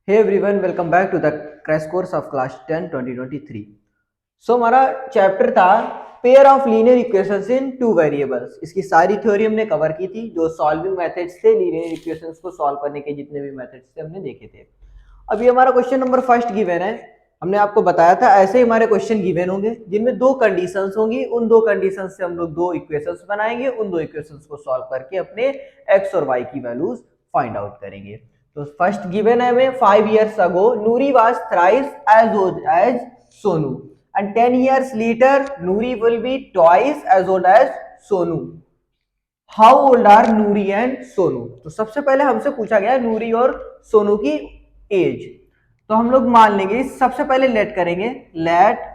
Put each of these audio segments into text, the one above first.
Hey everyone, welcome back to the crash course of class 10 2023। So हमारा chapter था pair of linear equations in two variables. इसकी सारी theory हमने cover की थी। जो सॉल्विंग मेथड्स थे लीनियर इक्वेशंस को सॉल्व करने के, जितने भी मेथड्स थे हमने देखे थे। अभी हमारा क्वेश्चन नंबर फर्स्ट गिवन है। हमने आपको बताया था ऐसे ही हमारे क्वेश्चन गिवन होंगे जिनमें दो कंडीशंस होंगी। उन दो कंडीशंस से हम लोग दो इक्वेशंस बनाएंगे। उन दो इक्वेशंस को सॉल्व करके अपने एक्स और वाई की वैल्यूज फाइंड आउट करेंगे। तो फर्स्ट गिवन है हमें 5 years ago Nuri was thrice as old as Sonu and 10 years later Nuri will be twice as old as Sonu. How old are Nuri and Sonu? तो सबसे पहले हमसे पूछा गया नूरी और सोनू की एज। तो हम लोग मान लेंगे, सबसे पहले लेट करेंगे, let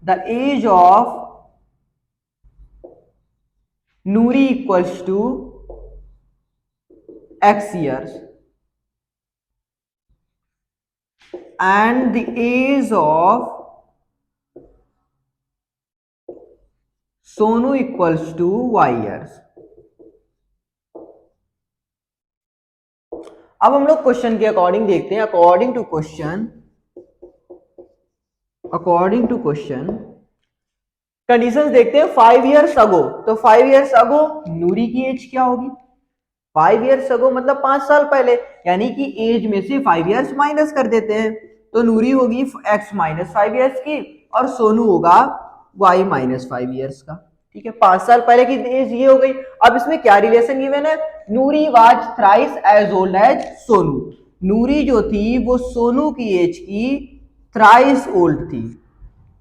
the age of Noori equals to x years and the age of Sonu equals to y years। अब हम लोग क्वेश्चन के अकॉर्डिंग देखते हैं। अकॉर्डिंग टू क्वेश्चन कंडीशंस देखते हैं। 5 years ago, तो 5 years ago नूरी की एज क्या होगी? 5 years ago मतलब 5 साल पहले, यानी कि एज में से 5 years माइनस कर देते हैं। तो नूरी होगी x माइनस 5 years की और सोनू होगा y माइनस 5 years का। ठीक है, 5 साल पहले की एज ये हो गई। अब इसमें क्या रिलेशन गिवन है? Noori was thrice as old as Sonu. Noori जो थी वो सोनू की एज की थ्राइस ओल्ड थी,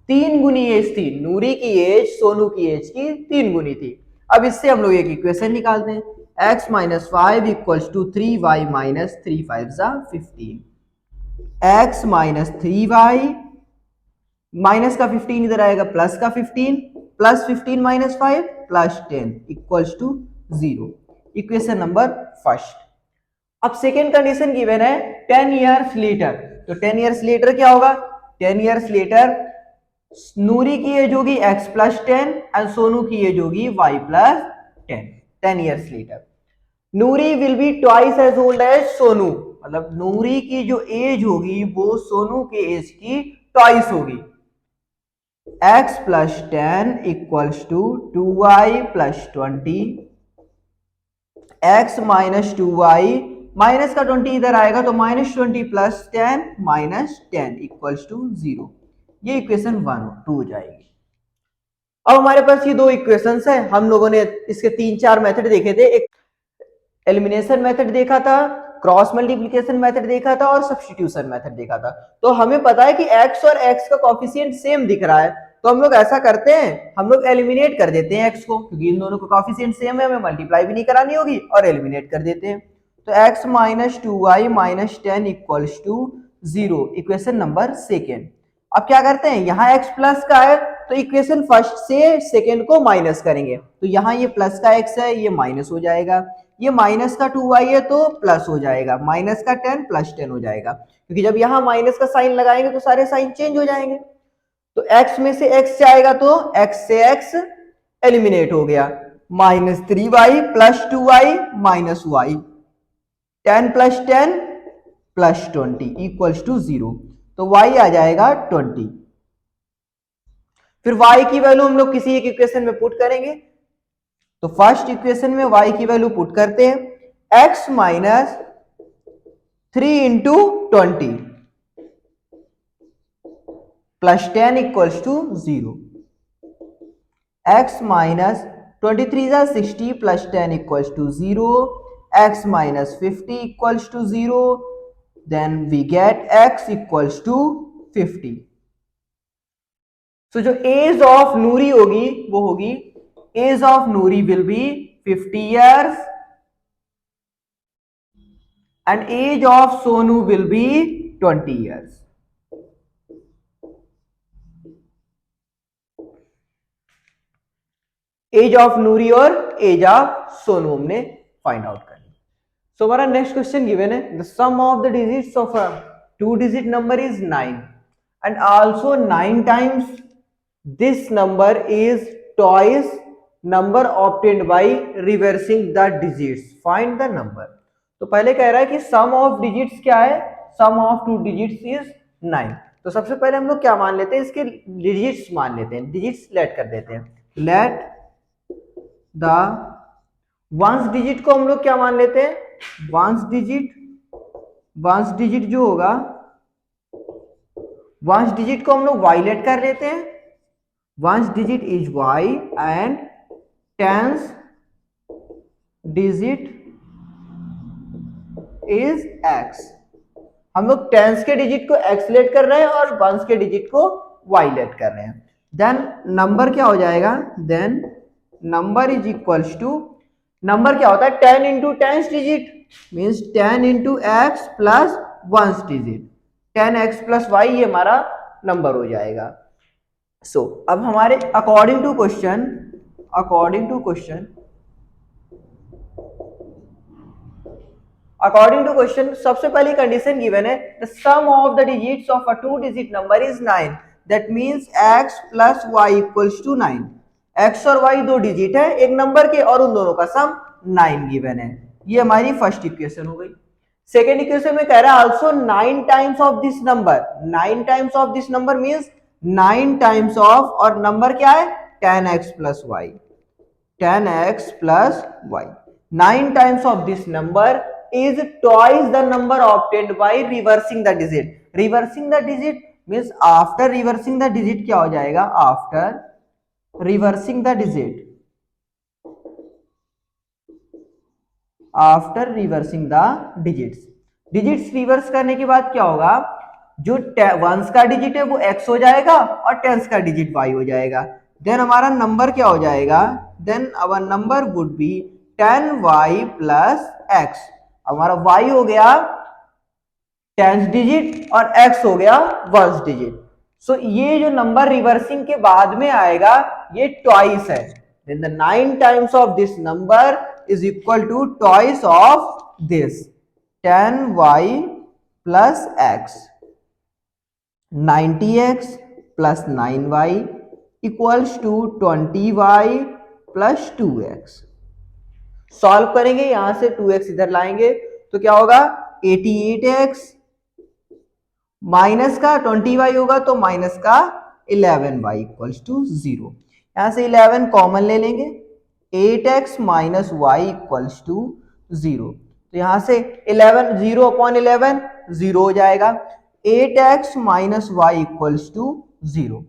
3 गुनी एज थी। नूरी की एज सोनू की एज की 3 गुनी थी। अब इससे हम लोग एक इक्वेशन निकालते हैं, x minus 5 equals to 3y minus 3 5 15। x minus 3y minus का 15 इधर आएगा, प्लस का 15, plus 15 minus 5 plus 10 equals to 0। Equation number first. अब सेकेंड कंडीशन गिवन है 10 years लेटर। तो 10 years लेटर क्या होगा? 10 years लेटर नूरी की एज होगी x प्लस 10 एंड सोनू की एज होगी y plus 10। 10 years later Noori will be twice age old as Sonu, मतलब नूरी की जो एज होगी वो सोनू के एज की ट्वाइस होगी। x plus 10 equals to 2y plus 20, x minus 2y minus का 20 इधर आएगा तो minus 20 plus 10 minus 10 equals to 0। ये इक्वेशन 2 हो जाएगी। अब हमारे पास ये दो इक्वेशंस है। हम लोगों ने इसके 3-4 मेथड देखे थे। एक एलिमिनेशन मेथड देखा था, क्रॉस मल्टीप्लिकेशन मेथड देखा था और सब्स्टिट्यूशन मेथड देखा था। तो हमें पता है कि x और x का कोफिशिएंट सेम दिख रहा है, तो हम लोग ऐसा करते हैं, हम लोग एलिमिनेट कर देते हैं x को, क्योंकि इन दोनों का कोफिशिएंट सेम है, हमें मल्टीप्लाई भी नहीं करानी होगी, और एलिमिनेट कर देते हैं। तो x minus 2y minus 10 equals to 0, equation number second. अब क्या करते हैं, यहाँ x प्लस का है तो इक्वेशन फर्स्ट से सेकेंड को माइनस करेंगे। तो यहाँ ये प्लस का x है, ये माइनस हो जाएगा। ये माइनस का 2y है तो प्लस हो जाएगा, माइनस का 10 प्लस 10 हो जाएगा, क्योंकि जब यहाँ माइनस का साइन लगाएंगे तो सारे साइन चेंज हो जाएंगे। तो x में से x जाएगा तो x से x एलिमिनेट हो गया, minus 3y plus 2y minus y, 10 plus 10 plus 20 equals to 0। तो y आ जाएगा 20। फिर y की वैल्यू हम लोग किसी एक इक्वेशन में पुट करेंगे। तो फर्स्ट इक्वेशन में y की वैल्यू पुट करते हैं, x minus 3 into 20 plus 10 equals to 0। x minus 23 60 plus 10 equals to 0, x minus 50 equals to 0, then we get x equals to 50। So जो एज ऑफ नूरी होगी वो होगी, age of Noori will be 50 years and age of Sonu will be 20 years। Age of Noori और age of Sonu हमने find out कर ली। So हमारा next question given है, the sum of the digits of a 2 digit number is 9 and also 9 times this number is twice number obtained by reversing the digits, find the number. तो पहले कह रहा है कि सम ऑफ डिजिट्स क्या है, सम of two digits is 9। तो सबसे पहले हम लोग क्या मान लेते हैं, इसके डिजिट्स मान लेते हैं, डिजिट्स लेट कर देते हैं। लेट द वंस डिजिट को हम लोग क्या मान लेते हैं, वंस डिजिट जो होगा, वंस डिजिट को हम लोग y लेट कर लेते हैं। Ones digit is y and tens digit is x। हम लोग टेंस के डिजिट को x लेट कर रहे हैं और वंस के डिजिट को y लेट कर रहे हैं। देन नंबर क्या हो जाएगा, then number is equals to, number क्या होता है 10 into tens digit means 10 into x plus ones digit, 10x plus y ये हमारा नंबर हो जाएगा। सो अब हमारे अकॉर्डिंग टू क्वेश्चन सबसे पहली कंडीशन गिवन है, the sum of the digits of a 2 digit number is 9, that means x plus y equals to 9। x और y दो डिजिट है एक नंबर के और उन दोनों का सम 9 गिवन है। ये हमारी फर्स्ट इक्वेशन हो गई। सेकेंड इक्वेशन में कह रहा है also 9 times of this number, 9 times of this number means 9 times of, और नंबर क्या है 10x plus y, 10x plus y। 9 times of this number is twice the number obtained by reversing the digit। reversing the digit means after reversing the digit क्या हो जाएगा, after reversing the digits reverse करने के बाद क्या होगा, जो once का डिजिट है वो x हो जाएगा और टेंस का डिजिट y हो जाएगा। देन हमारा नंबर क्या हो जाएगा, then our number would be 10y plus x। हमारा y हो गया टेंस डिजिट और x हो गया वंस डिजिट। सो ये जो नंबर रिवर्सिंग के बाद में आएगा ये ट्वाइस है। Then the 9 times of this number is equal to twice of this 10y plus x। 90x plus 9y equals to 20y plus 2x। Solve करेंगे, यहां से 2x इधर लाएंगे तो क्या होगा 88x माइनस का 20y होगा तो माइनस का 11y इक्वल्स टू 0। यहां से 11 कॉमन ले लेंगे, 8x minus y equals to 0। तो यहां से 11 0 अपॉन 11 0 हो जाएगा, 8x minus y equals to 0।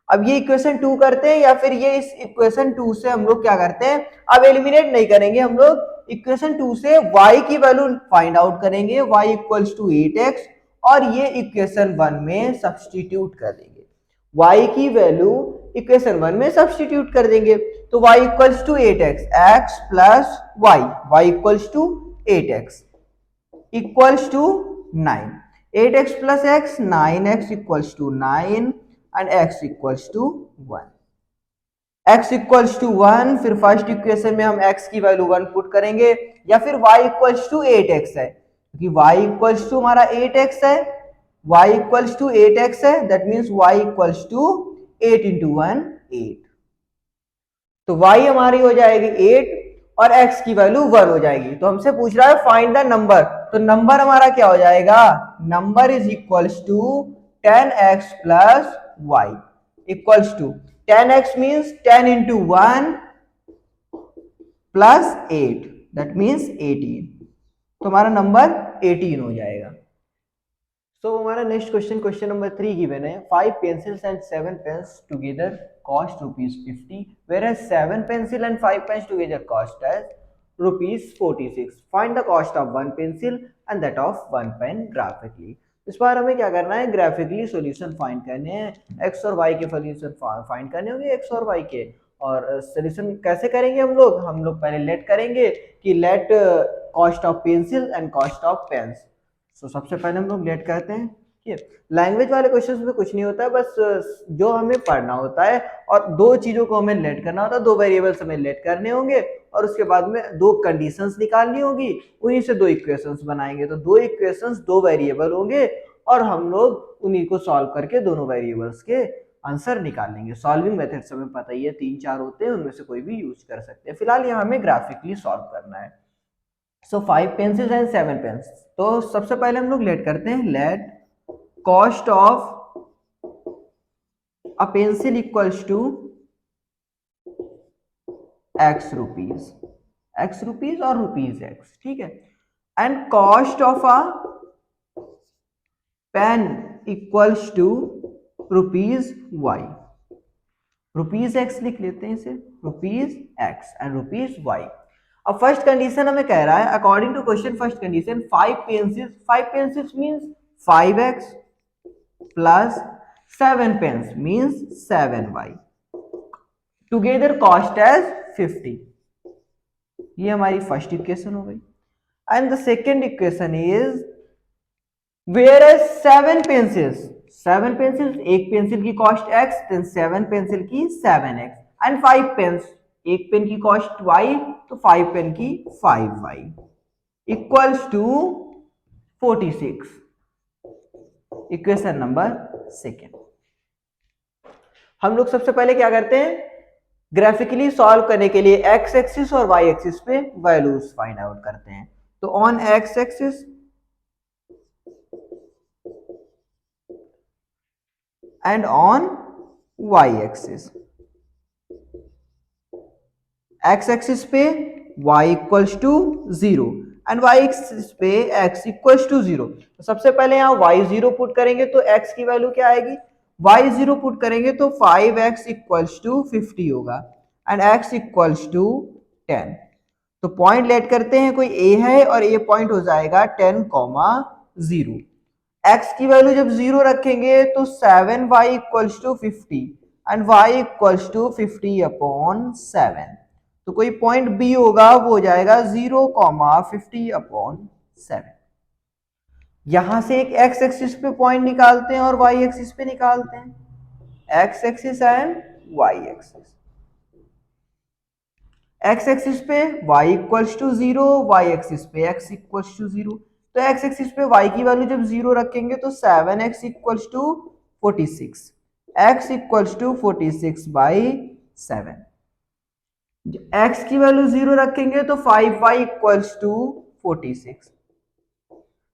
अब ये इक्वेशन 2 करते हैं या फिर ये इस इक्वेशन 2 से हम लोग क्या करते हैं, अब एलिमिनेट नहीं करेंगे, हम लोग इक्वेशन 2 से y की वैल्यू फाइंड आउट करेंगे, y इक्वल्स टू 8x, और ये इक्वेशन 1 में सब्स्टिट्यूट कर देंगे, y की वैल्यू इक्वेशन 1 में सब्स्टिट्यूट कर देंगे। तो y equals to 8x, x plus y equals to 8x equals to 9, 8x plus x 9x equals to 9 and x equals to 1। x equals to 1, फिर first equation में हम x की value 1 put करेंगे, या फिर y equals to 8x है, क्योंकि y equals to हमारा 8x है, y equals to 8x है, that means y equals to 8 into 1 8। तो y हमारी हो जाएगी 8 और x की वैल्यू 1 हो जाएगी। तो हमसे पूछ रहा है फाइंड द नंबर, तो नंबर हमारा क्या हो जाएगा, number is equals to 10x plus y equals to 10x means 10 into 1 plus 8 that means 18। तो हमारा नंबर 18 हो जाएगा। तो हमारा नेक्स्ट क्वेश्चन नंबर 3 गिवन है, 5 pencils and 7 pens together cost ₹50, whereas 7 pencil and 5 pens together cost as ₹46। Find the cost of 1 pencil and that of 1 pen graphically। इस बार हमें क्या करना है, ग्राफिकली सॉल्यूशन फाइंड करने हैं, एक्स और वाई के सॉल्यूशन फाइंड करने होंगे एक्स और वाई के। और सॉल्यूशन कैसे करेंगे हम लोग पहले लेट करेंगे कि let cost of pencil and cost of pens. So सबसे पहले हम लोग लेट करते हैं। लैंग्वेज वाले क्वेश्चंस में कुछ नहीं होता है, बस जो हमें पढ़ना होता है और दो चीजों को हमें लेट करना होता है, दो वेरिएबल्स हमें लेट करने होंगे और उसके बाद में दो कंडीशंस निकालनी होगी, उन्हीं से दो इक्वेशंस बनाएंगे। तो दो इक्वेशंस दो वेरिएबल होंगे और हम लोग उन्हीं को सॉल्व करके दोनों वेरिएबल्स के आंसर निकाल लेंगे। सॉल्विंग मेथड्स हमें पता ही है 3-4 होते हैं, उनमें से कोई भी यूज कर सकते हैं। फिलहाल यहाँ हमें ग्राफिकली सॉल्व करना है। So 5 pencils and 7 pens. तो सबसे पहले हम लोग लेट करते हैं, let cost of a pencil equals to x rupees, x rupees और रुपीज x, ठीक है। And cost of a pen equals to rupees y, rupees x लिख लेते हैं इसे, rupees x and rupees y। अब फर्स्ट कंडीशन हमें कह रहा है according to question first condition 5 pencils means 5x plus 7 pens means 7y together cost as 50। ये हमारी फर्स्ट इक्वेशन हो गई। And the second equation is where as 7 pencils, 7 pencils, एक पेंसिल की कॉस्ट x, देन 7 पेंसिल की 7x and 5 pens, एक pen की cost y तो 5 पेन की 5y equals to 46। Equation number second. हम लोग सबसे पहले क्या करते हैं, ग्राफिकली सॉल्व करने के लिए x एक्सिस और y एक्सिस पे वैल्यूज फाइंड आउट करते हैं। तो on x axis and on y axis, x axis पे y equals to 0 and y axis पे x इक्वल्स टू 0। तो सबसे पहले यहाँ y0 पुट करेंगे तो x की वैल्यू क्या आएगी, y0 पुट करेंगे तो 5x इक्वल्स टू 50 होगा एंड x इक्वल्स टू 10। तो पॉइंट लेट करते हैं, कोई a है और a पॉइंट हो जाएगा 10,0। x की वैल्यू जब 0 रखेंगे तो 7y equals to 50 and y equals to 50/7। तो कोई पॉइंट b होगा वो हो जाएगा 0,50/7। यहां से एक x एक्सिस पे पॉइंट निकालते हैं और y एक्सिस पे निकालते हैं, x axis and y axis. x axis पे y equals to 0, y axis पे x इक्वल्स टू 0। तो x एक्सिस पे y की वैल्यू जब 0 रखेंगे तो 7x equals to 46, x equals to 46/7। x की वैल्यू 0 रखेंगे तो 5y equals to 46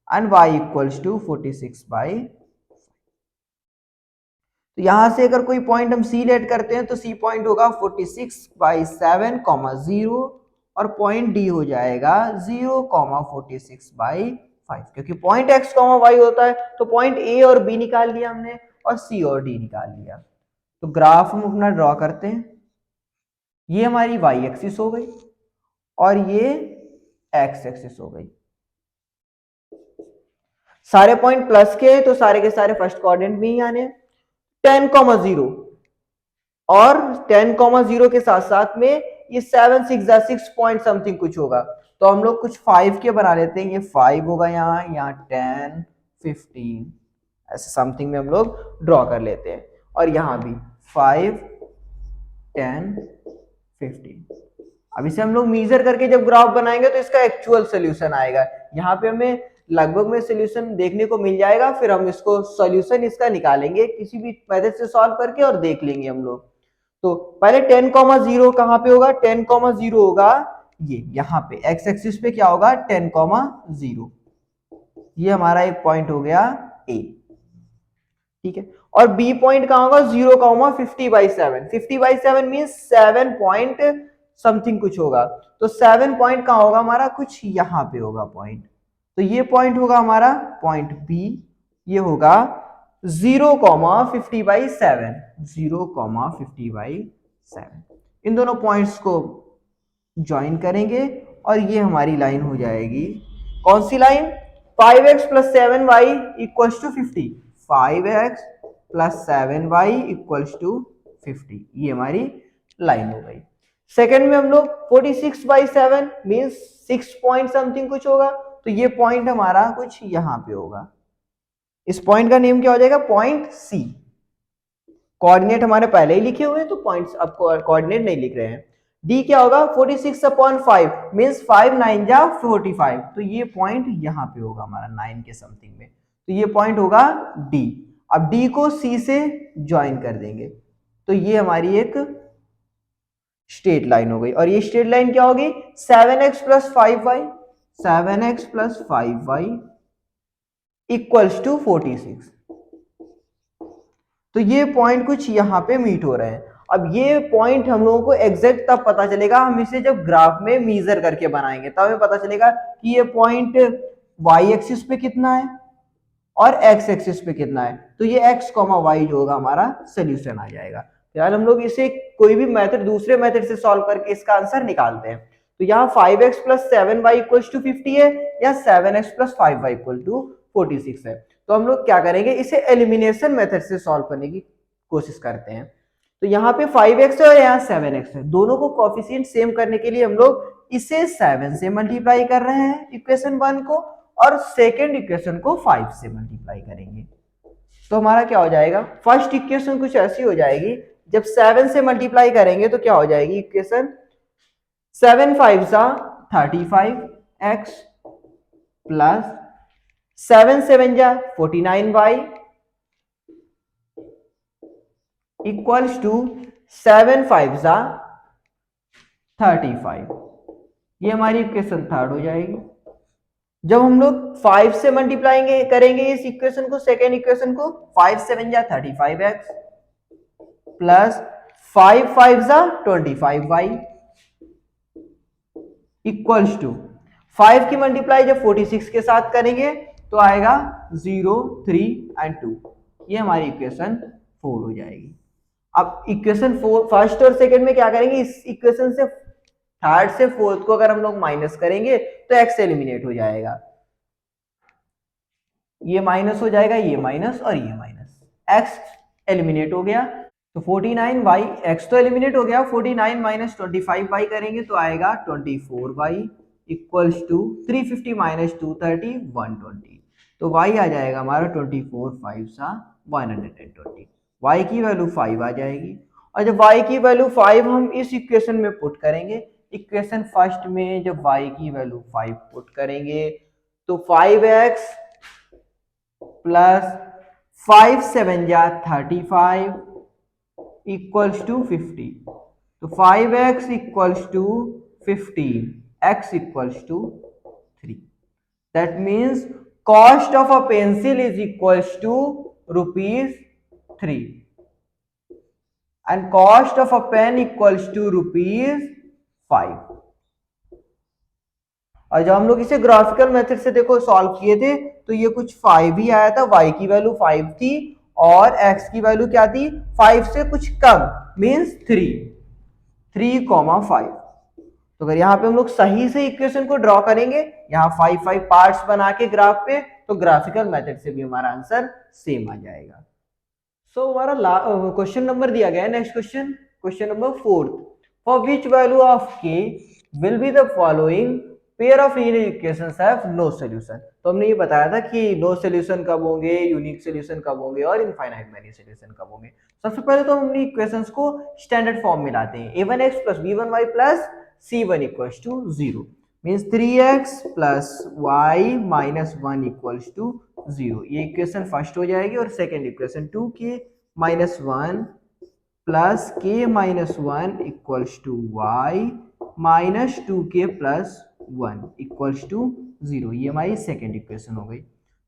and y equals to 46/। तो यहां से अगर कोई पॉइंट हम C लेट करते हैं तो C पॉइंट होगा 46/7, 0 और पॉइंट D हो जाएगा 0,46/5, क्योंकि पॉइंट x, y होता है तो पॉइंट A और B निकाल लिया हमने और C और D निकाल लिया। तो ग्राफ हम अपना ड्रॉ करते हैं, ये हमारी y एक्सिस हो गई और ये x एक्सिस हो गई। सारे पॉइंट प्लस के तो सारे के सारे फर्स्ट कोऑर्डिनेट में ही आने, 10,0 और 10,0 के साथ साथ में ये 7 6 6 पॉइंट समथिंग कुछ होगा। तो हम लोग कुछ 5 के बना लेते हैं, ये 5 होगा यहाँ 10 15 ऐसे समथिंग में हम लोग ड्रॉ कर लेते हैं। और यहाँ भी 5 10 15। अब इसे हम लोग मेजर करके जब ग्राफ बनाएंगे तो इसका एक्चुअल सोल्यूशन आएगा। यहाँ पे हमें लगभग में सोल्यूशन देखने को मिल जाएगा, फिर हम इसको सोल्यूशन इसका निकालेंगे किसी भी मेथड से सॉल्व करके और देख लेंगे हम लोग। तो पहले 10,0 कहां पे होगा, 10,0 होगा ये यहाँ पे, x एक्सिस पे क्या होगा 10,0। ये हमारा एक पॉइंट हो गया A, ठीक है। और B पॉइंट कहां होगा 0,50/7, 50/7 मीन 7 पॉइंट समथिंग कुछ होगा। तो 7 पॉइंट कहां होगा हमारा, कुछ यहां पे होगा पॉइंट। तो ये पॉइंट होगा हमारा पॉइंट B, ये होगा 0,50/7, 0,50/7। इन दोनों पॉइंट्स को ज्वाइन करेंगे और ये हमारी लाइन हो जाएगी, कौन सी line, 5x + 7y equals to 50, 5x + 7y equals to 50, ये हमारी लाइन हो गई। सेकंड में हम लोग 46/7 मींस 6 पॉइंट समथिंग कुछ होगा, तो ये पॉइंट हमारा कुछ यहां पे होगा। इस पॉइंट का नेम क्या हो जाएगा, पॉइंट C। कोऑर्डिनेट हमारे पहले ही लिखे हुए हैं तो पॉइंट्स अब कोऑर्डिनेट नहीं लिख रहे हैं। D क्या होगा 46/5 मींस 5 9 जा 45, तो ये पॉइंट यहां पे होगा हमारा 9 के समथिंग में, तो ये पॉइंट होगा D। अब D को C से ज्वाइन कर देंगे तो ये हमारी एक स्ट्रेट लाइन हो गई। और ये स्ट्रेट लाइन क्या होगी 7x + 5y, 7x plus 5y equals to 46। तो ये पॉइंट कुछ यहाँ पे मीट हो रहे हैं। अब ये पॉइंट हम लोगों को एग्जैक्ट तब पता चलेगा, हम इसे जब ग्राफ में मीजर करके बनाएंगे तब हमें पता चलेगा कि ये पॉइंट वाई एक्सिस पे कितना है और एक्स एक्सिस पे कितना है। तो ये एक्स कॉमा वाई जो होगा हमारा सोल्यूशन आ जाएगा। फिलहाल हम लोग इसे कोई भी मेथड दूसरे मेथड से सॉल्व करके इसका आंसर निकालते हैं। तो यहाँ 5x plus 7y equals to 50 है या 7x plus 5y equal to 46 है। तो हम लोग क्या करेंगे, इसे एलिमिनेशन मेथड से सॉल्व करने की कोशिश करते हैं। तो यहाँ पे 5x है और यहाँ 7x है, दोनों को कोफिशिएंट सेम करने के लिए हम लोग इसे 7 से मल्टीप्लाई कर रहे हैं इक्वेशन 1 को, और सेकेंड इक्वेशन को 5 से मल्टीप्लाई करेंगे। तो हमारा क्या हो जाएगा, फर्स्ट इक्वेशन कुछ ऐसी हो जाएगी, जब 7 से मल्टीप्लाई करेंगे तो क्या हो जाएगी equation, 7 5 35x plus 7 7 49y equals to 7 5 35। ये हमारी इक्वेशन थर्ड हो जाएगी। जब हम लोग 5 से मल्टीप्लाई करेंगे इस इक्वेशन को, सेकेंड इक्वेशन को, 5 7 35x plus 5 5 25y equals to 5 की मल्टीप्लाई जब 46 के साथ करेंगे तो आएगा 0 3 एंड 2। ये हमारी इक्वेशन 4 हो जाएगी। अब इक्वेशन 4 फर्स्ट और सेकंड में क्या करेंगे, इस इक्वेशन से थर्ड से फोर्थ को अगर हम लोग माइनस करेंगे तो एक्स एलिमिनेट हो जाएगा, ये माइनस हो जाएगा, ये माइनस और ये माइनस, एक्स एलिमिनेट हो गया। तो 49y x तो एलिमिनेट हो गया, 49 माइनस 25y करेंगे तो आएगा 24y इक्वल्स टू 350 माइनस 230 120। तो y आ जाएगा हमारा 24 5 120, y की वैल्यू 5 आ जाएगी। और जब y की वैल्यू 5 हम इस इक्वेशन में पुट करेंगे, इक्वेशन फर्स्ट में जब y की वैल्यू 5 पुट करेंगे तो 5x प्लस 5 7 35 इक्वल्स टू 50। तो 5x equals to 15, x equals to 3। That means cost of a pencil is equals to ₹3 and cost of a pen equals to ₹5। और जब हम लोग इसे ग्राफिकल मेथड से देखो सॉल्व किए थे तो ये कुछ 5 ही आया था, y की वैल्यू 5 थी और x की वैल्यू क्या थी, 5 से कुछ कम, मीन्स 3,5। तो अगर यहाँ पे हम लोग सही से इक्वेशन को ड्रॉ करेंगे, यहाँ 5 पार्ट्स बना के ग्राफ पे, तो ग्राफिकल मेथड से भी हमारा आंसर सेम आ जाएगा। सो हमारा क्वेश्चन नंबर दिया गया है, next question, question number 4, for which value of k will be the following pair of linear equations have no solution. तो हमने ये बताया था कि नो सॉल्यूशन कब होंगे, यूनिक सॉल्यूशन कब होंगे और इनफाइनाइट मैनी सॉल्यूशन कब होंगे। सबसे पहले तो हम अपनी इक्वेशंस को स्टैंडर्ड फॉर्म में लाते हैं, a1x plus b1y plus c1 equals to 0, means 3x plus y minus 1 equals to 0। ये इक्वेशन फर्स्ट हो जाएगी। और second equation 2k minus 1 plus k minus 1 equals to y minus 2k plus 1 equals to 0। ये हमारी second equation हो गई।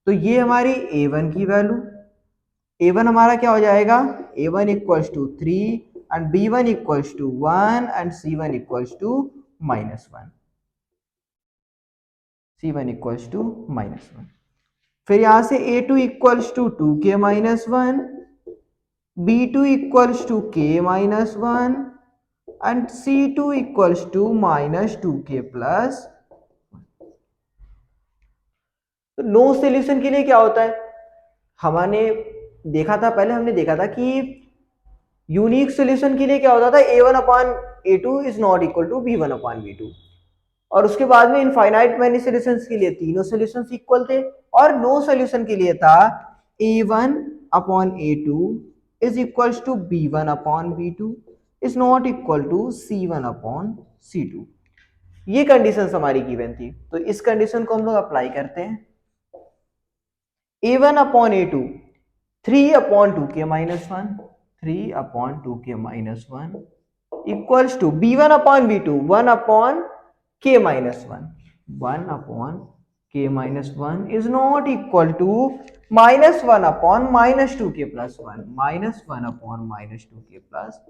तो ये हमारी a1 की वैल्यू, a1 हमारा क्या हो जाएगा, a1 equals to 3 and b1 equals to 1 and c1 equals to -1, c1 equals to -1। फिर यहां से a2 equals to 2k minus 1, b2 equals to k minus 1 and C2 equals to minus 2k plus। तो no solution के लिए क्या होता है, हमने देखा था, पहले हमने देखा था कि यूनिक सॉल्यूशन के लिए क्या होता था, a1 upon a2 is not equal to b1 upon b2। और उसके बाद में इनफाइनाइट मैनी सॉल्यूशंस के लिए तीनों सॉल्यूशंस इक्वल थे। और नो सॉल्यूशन के लिए था a1 upon a2 is equals to b1 upon b2 is not equal to c1 upon c2। ये कंडीशंस हमारी गिवन थी। तो इस कंडीशन को हम लोग अप्लाई करते हैं, a1 upon a2 3 upon 2k minus 1, 3 upon 2k minus 1 equals to b1 upon b2 1 upon k minus 1। 1 upon k minus one is not equal to minus one upon minus two k plus one, minus one upon minus two k plus.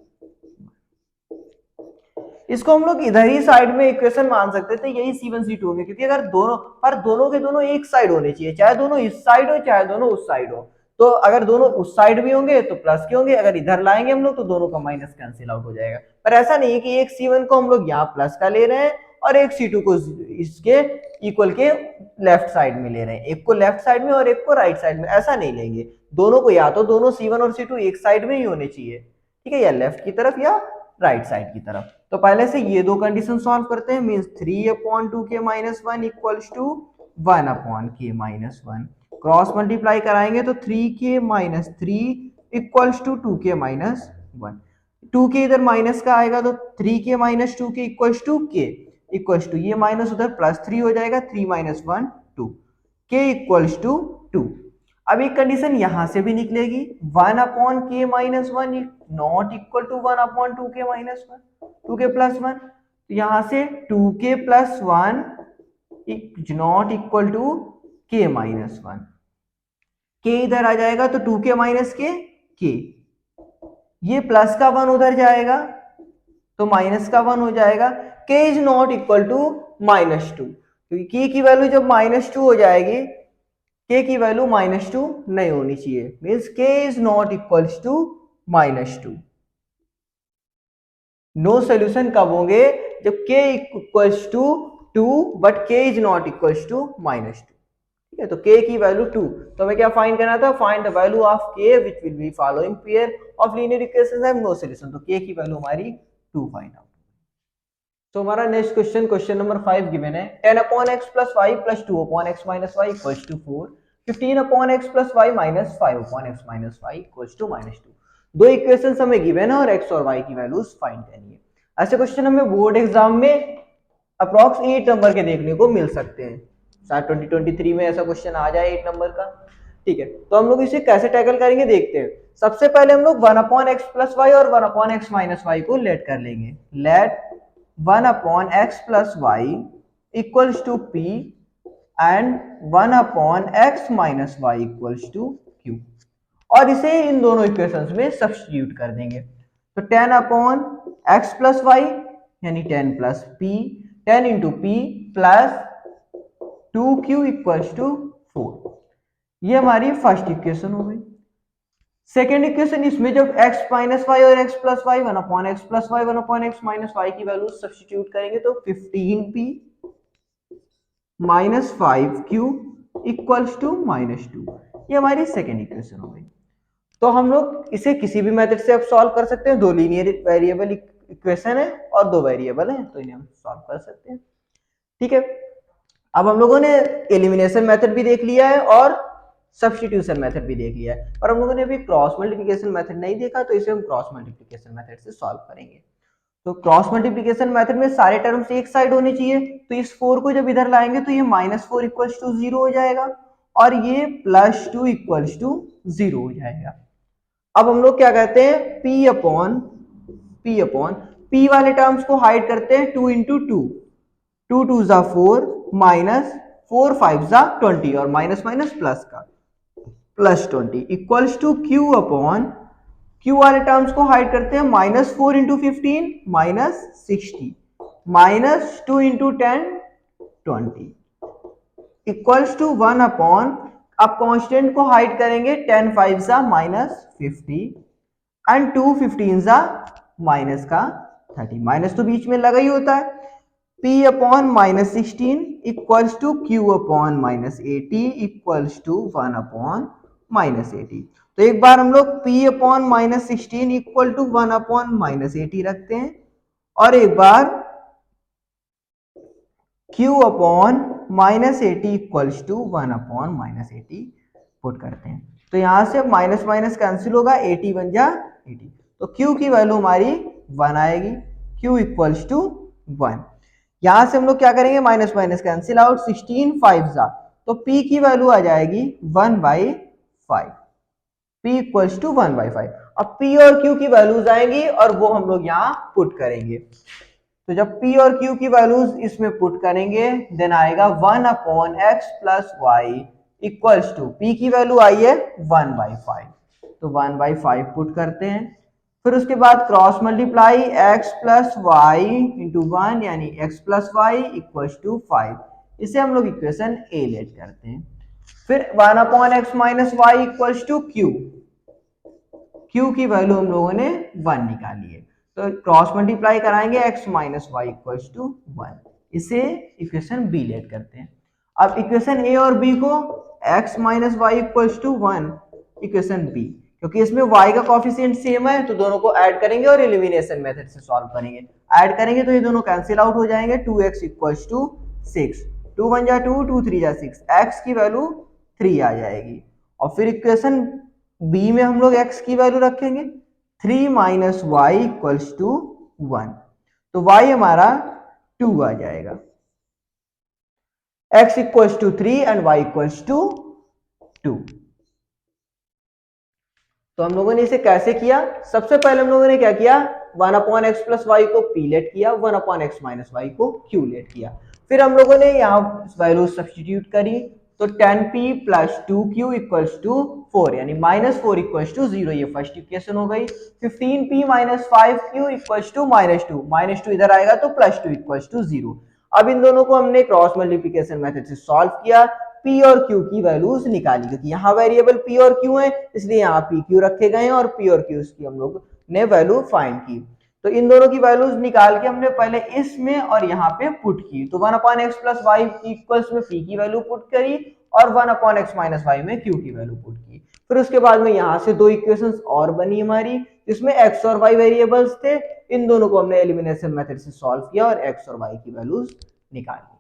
इसको हम लोग इधर ही side में equation मान सकते थे, यही C1 C2 होंगे, क्योंकि अगर दोनों पर दोनों के दोनों एक साइड होने चाहिए, चाहे दोनों इस साइड हो चाहे दोनों उस साइड हो। तो अगर दोनों उस साइड भी होंगे तो प्लस के होंगे, अगर इधर लाएंगे हम लोग तो दोनों का माइनस कैंसिल आउट हो जाएगा। पर ऐसा नहीं है कि एक C1 को हम लोग यहाँ प्लस का ले रहे हैं और एक C2 को इसके इक्वल के लेफ्ट साइड में ले रहे हैं, एक को लेफ्ट साइड में और एक को राइट साइड में, ऐसा नहीं लेंगे। दोनों को या तो दोनों C1 और C2 एक साइड में ही होने चाहिए, ठीक है, या लेफ्ट की तरफ या राइट साइड की तरफ। तो पहले से ये दो कंडीशन सॉल्व करते हैं, means 3 upon 2k minus one equals to 1 upon k minus one. Cross multiply कराएंगे तो 3k minus three equals to 2k minus one. 2k इधर माइनस का आएगा तो 3k minus 2k equals to k equals to ये minus उधर plus 3 हो जाएगा, 3 minus one 2, k equals to 2। अब एक कंडीशन यहां से भी निकलेगी, 1 upon k minus one not equal to 1 upon 2k minus one, 2k plus one. तो यहां से 2k plus one not equal to k minus one, k इधर आ जाएगा तो 2k माइनस k, ये प्लस का वन उधर जाएगा तो माइनस का वन हो जाएगा। k is not equal to minus two, क्योंकि k की वैल्यू जब माइनस टू हो जाएगी, k की वैल्यू माइनस टू नहीं होनी चाहिए, means k is not equals to minus two. No solution कब होंगे, जब k equals to two but k is not equals to minus two, ठीक है। तो k की वैल्यू टू, तो हमें क्या फाइंड करना था, find the value of k which will be following pair of linear equations have no solution. तो k की वैल्यू हमारी टू फाइंड आउट। तो हमारा next question, question number 5 given है, 10 upon x plus y plus two upon x minus y equals to 4, 15 upon x plus y minus 5 upon x minus y equals to minus two. दो equations हमें given है और x और Y की values find करनी है। ऐसे question हमें बोर्ड एग्जाम में अप्रॉक्स 8 नंबर के देखने को मिल सकते हैं, शायद 2023 में ऐसा क्वेश्चन आ जाए 8 नंबर का, ठीक है। तो हम लोग इसे कैसे टैकल करेंगे देखते हैं। सबसे पहले हम लोग 1 अपॉन एक्स प्लस वाई और 1 अपॉन एक्स माइनस वाई को लेट कर लेंगे। Let 1 upon x plus y equals to p and 1 upon x minus y equals to q, और इसे इन दोनों इक्वेशंस में सब्स्टिट्यूट कर देंगे। तो 10 अपॉन एक्स प्लस वाई यानी 10 plus p, 10 into p plus 2q equals to 4, ये हमारी फर्स्ट इक्वेशन हो गई। सेकेंड इक्वेशन, इसमें जब x माइनस वाई और x plus y, 1 upon x plus y 1 upon x minus y की वैल्यू सब्स्टिट्यूट करेंगे तो 15p minus 5q equals to minus two, ये हमारी सेकेंड इक्वेशन हो गई। तो हम लोग इसे किसी भी मेथड से अब सॉल्व कर सकते हैं, दो लीनियर वेरिएबल इक्वेशन है और दो वेरिएबल है, तो इन्हें हम सॉल्व कर सकते हैं, ठीक है। अब हम लोगों ने एलिमिनेशन मेथड भी देख लिया है और सब्स्टिट्यूशन मेथड भी देख लिया है, और हम लोगों ने अभी क्रॉस मल्टीप्लिकेशन मेथड नहीं देखा, तो इसे हम क्रॉस मल्टीप्लिकेशन मेथड से सॉल्व करेंगे। तो क्रॉस मल्टीप्लिकेशन मेथड में सारे टर्म्स एक साइड होने चाहिए, तो इस 4 को जब इधर लाएंगे तो ये -4 इक्वल्स टू 0 हो जाएगा और ये +2 इक्वल्स टू 0 हो जाएगा। अब हम लोग क्या कहते हैं, p अपॉन p वाले टर्म्स को हाइड करते हैं 2 इंटू 2, 2 2 जा 4 माइनस 4 5 जा 20 और माइनस माइनस प्लस का plus 20 equals to q upon q वाले टर्म्स को हाइड करते हैं -4 into 15 minus 60 minus 2 into 10 20 equals to 1 upon, अब कांस्टेंट को हाइड करेंगे 10 5 जा माइनस 50 एंड 2 15 जा माइनस का 30, माइनस तो बीच में लगा ही होता है। p upon minus 16 equals to q upon minus 80 equals to 1 upon minus 80। तो एक बार हम लोग p upon minus 16 equal to 1 upon minus 80 रखते हैं और एक बार q upon minus 80 equals to 1 upon minus 80 put करते हैं। तो यहां से माइनस माइनस कैंसिल होगा, 80 बन जा 80, तो q की वैल्यू हमारी 1 आएगी, q इक्वल्स टू 1। यहां से हम लोग क्या करेंगे, माइनस माइनस कैंसिल आउट, 16 5 जा, तो p की वैल्यू आ जाएगी 1/5, p इक्वल्स टू 1/5। अब p और q की वैल्यूज आएंगी और वो हम लोग यहाँ पुट करेंगे। तो जब p और q की वैल्यूज इसमें पुट करेंगे देन आएगा 1/x plus y equals to p की वैल्यू आई है 1/5, तो 1/5 पुट करते हैं। फिर उसके बाद cross multiply x plus y into 1 यानी x plus y equals to 5, इसे हम लोग इक्वेशन ए लेट करते हैं। फिर 1/x minus y equals to q, q की वैल्यू हम लोगों ने 1 निकाली है, तो क्रॉस मल्टीप्लाई कराएंगे x minus y equals to 1, इसे इक्वेशन बी लेट करते हैं। अब इक्वेशन ए और बी को x minus y equals to 1 equation B, क्योंकि इसमें y का कॉफिशिएंट सेम है तो दोनों को ऐड करेंगे और एलिमिनेशन मेथड से सॉल्व करेंगे। ऐड करेंगे तो ये दोनों कैंसिल आउट हो जाएंगे, 2x इक्वल्स टू 6, 2 1 जा 2, 2 3 जा 6, x की वैल्यू 3 आ जाएगी। और फिर इक्वेशन बी में हम लोग x की वैल्यू रखेंगे 3 माइनस वाई इक्वल्स टू 1, तो y हमारा 2 आ जाएगा, x equals to 3 and y equals to 2। तो हम लोगों ने इसे कैसे किया, सबसे पहले हम लोगों ने क्या किया, 1/x प्लस वाई को p लेट किया, 1/x माइनस वाई को q लेट किया। फिर हम लोगों ने यहाँ वैल्यू सब्स्टिट्यूट करी, तो 10p plus 2q equals to 4 यानी -4 इक्वल्स टू 0, ये फर्स्ट इक्वेशन हो गई। 15p minus 5q equals to -2, -2 इधर आएगा तो +2 इक्वल्स टू 0। अब इन दोनों को हमने क्रॉस मल्टीप्लिकेशन मेथड से सॉल्व किया, p और q की वैल्यूज निकाली, क्योंकि यहाँ वेरिएबल p और q है इसलिए यहाँ p q रखे गए हैं और p और q की हम लोग ने वैल्यू फाइंड की। तो इन दोनों की वैल्यूज निकाल के हमने पहले इसमें और यहाँ पे पुट की, तो 1/x प्लस वाई इक्वल्स में p की वैल्यू पुट करी और 1/x माइनस वाई में q की वैल्यू पुट की। फिर उसके बाद में यहाँ से दो इक्वेशंस और बनी हमारी, जिसमें x और y वेरिएबल्स थे, इन दोनों को हमने एलिमिनेशन मेथड से सॉल्व किया और x और y की वैल्यूज निकाली।